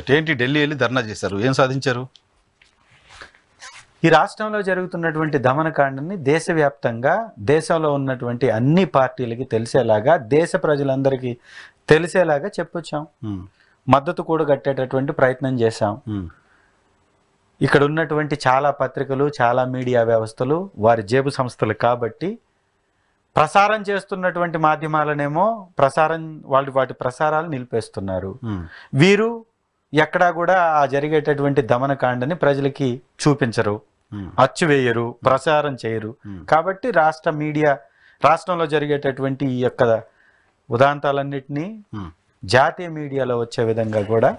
Right. ఏంటి ఢిల్లీ వెళ్ళి ధర్నా చేశారు, ఏం సాధించారు? ఈ రాష్ట్రంలో జరుగుతున్నటువంటి దమనకాండని దేశవ్యాప్తంగా దేశంలో ఉన్నటువంటి అన్ని పార్టీలకి తెలిసేలాగా, దేశ ప్రజలందరికీ తెలిసేలాగా చెప్పొచ్చాం. మద్దతు కూడా కట్టేటటువంటి ప్రయత్నం చేశాం. ఇక్కడ ఉన్నటువంటి చాలా పత్రికలు, చాలా మీడియా వ్యవస్థలు వారి జేబు సంస్థలు కాబట్టి ప్రసారం చేస్తున్నటువంటి మాధ్యమాలనేమో వాటి ప్రసారాలు నిలిపేస్తున్నారు. వీరు ఎక్కడా కూడా ఆ జరిగేటటువంటి దమనకాండని ప్రజలకి చూపించరు, అచ్చువేయరు, ప్రసారం చేయరు. కాబట్టి రాష్ట్రంలో జరిగేటటువంటి ఈ యొక్క ఉదాంతాలన్నిటినీ జాతీయ మీడియాలో వచ్చే విధంగా కూడా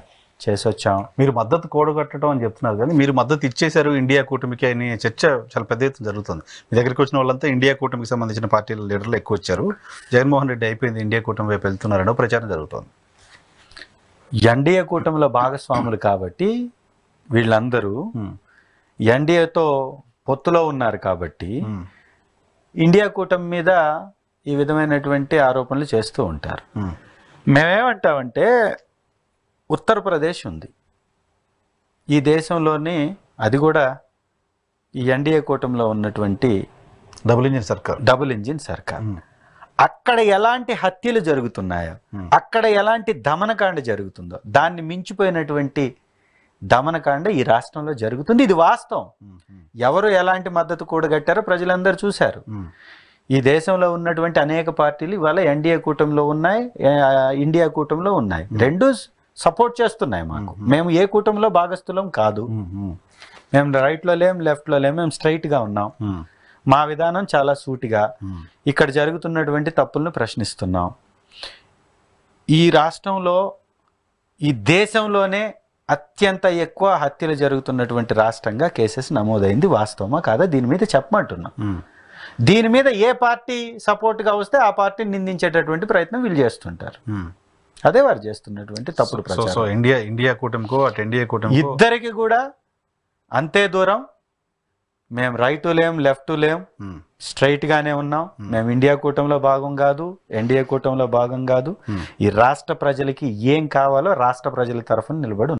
చేసొచ్చాం. మీరు మద్దతు కూడగట్టడం అని చెప్తున్నారు, కానీ మీరు మద్దతు ఇచ్చేశారు ఇండియా కూటమికి అనే చర్చ చాలా పెద్ద ఎత్తున జరుగుతుంది. మీ దగ్గరికి వచ్చిన వాళ్ళంతా ఇండియా కూటమికి సంబంధించిన పార్టీల లీడర్లు ఎక్కువ వచ్చారు. జగన్మోహన్ రెడ్డి అయిపోయింది, ఇండియా కూటమి వైపు వెళ్తున్నారనో ప్రచారం జరుగుతుంది. ఎన్డీఏ కూటమిలో భాగస్వాములు కాబట్టి వీళ్ళందరూ ఎన్డీఏతో పొత్తులో ఉన్నారు కాబట్టి ఇండియా కూటమి మీద ఈ విధమైనటువంటి ఆరోపణలు చేస్తూ ఉంటారు. మేమేమంటామంటే ఉత్తరప్రదేశ్ ఉంది ఈ దేశంలోని, అది కూడా ఈ ఎన్డీఏ కూటమిలో ఉన్నటువంటి డబుల్ ఇంజిన్ సర్కార్. అక్కడ ఎలాంటి హత్యలు జరుగుతున్నాయో, అక్కడ ఎలాంటి దమనకాండ జరుగుతుందో దాన్ని మించిపోయినటువంటి దమనకాండ ఈ రాష్ట్రంలో జరుగుతుంది. ఇది వాస్తవం. ఎవరు ఎలాంటి మద్దతు కూడగట్టారో ప్రజలందరూ చూశారు. ఈ దేశంలో ఉన్నటువంటి అనేక పార్టీలు ఇవాళ ఎన్డీఏ కూటమిలో ఉన్నాయి, ఇండియా కూటమిలో ఉన్నాయి. రెండు సపోర్ట్ చేస్తున్నాయి మాకు. మేము ఏ కూటమిలో భాగస్థులం కాదు. మేము రైట్లో లేం, లెఫ్ట్లో లేం, మేము స్ట్రైట్గా ఉన్నాం. మా విధానం చాలా సూటిగా ఇక్కడ జరుగుతున్నటువంటి తప్పులను ప్రశ్నిస్తున్నాం. ఈ రాష్ట్రంలో, ఈ దేశంలోనే అత్యంత ఎక్కువ హత్యలు జరుగుతున్నటువంటి రాష్ట్రంగా కేసెస్ నమోదైంది. వాస్తవమా కాదా దీని మీద చెప్పమంటున్నాం. దీని మీద ఏ పార్టీ సపోర్ట్గా వస్తే ఆ పార్టీని నిందించేటటువంటి ప్రయత్నం వీళ్ళు చేస్తుంటారు. అదే వారు చేస్తున్నటువంటి తప్పుడు ప్రచారం. ఇండియా కూటమికో అటు ఎన్డీఏ కూటమి ఇద్దరికి కూడా అంతే దూరం. మేము రైట్ లేం, లెఫ్ట్ లేం, స్ట్రైట్ గానే ఉన్నాం. మేము ఇండియా కూటమిలో భాగం కాదు, ఎన్డీఏ కూటమిలో భాగం కాదు. ఈ రాష్ట్ర ప్రజలకి ఏం కావాలో రాష్ట్ర ప్రజల తరఫున నిలబడి